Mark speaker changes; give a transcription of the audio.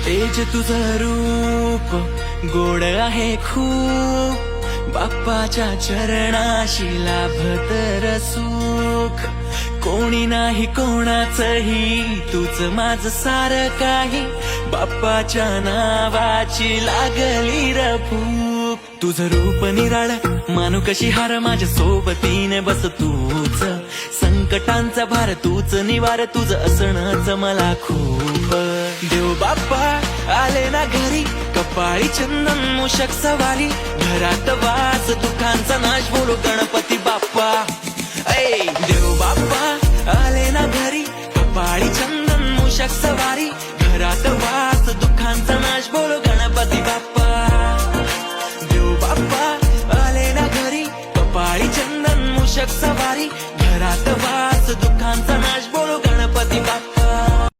Speaker 1: तेज तुझं रूप गोड आहे खूप, बाप्पाच्या चरणाशी लाभतर सुख. कोणी नाही कोणाचंही, तूच माझं सारं काही, बाप्पाच्या नावाची लागली र भूक. तुझं रूप निराळ मानू कशी हार, माझ्या सोबतीने बस तूच. संकटांचा भार तूच निवार, तुझं असणंच मला खूप. देव बाप्पा आले ना घरी, कपाळी चंदन मूषक सवारी, घरात वास दुःखांचा नाश, बोलो गणपती बाप्पा. ऐ देव बाप्पा आले ना घरी, कपाळी चंदन मूषक सवारी, घरात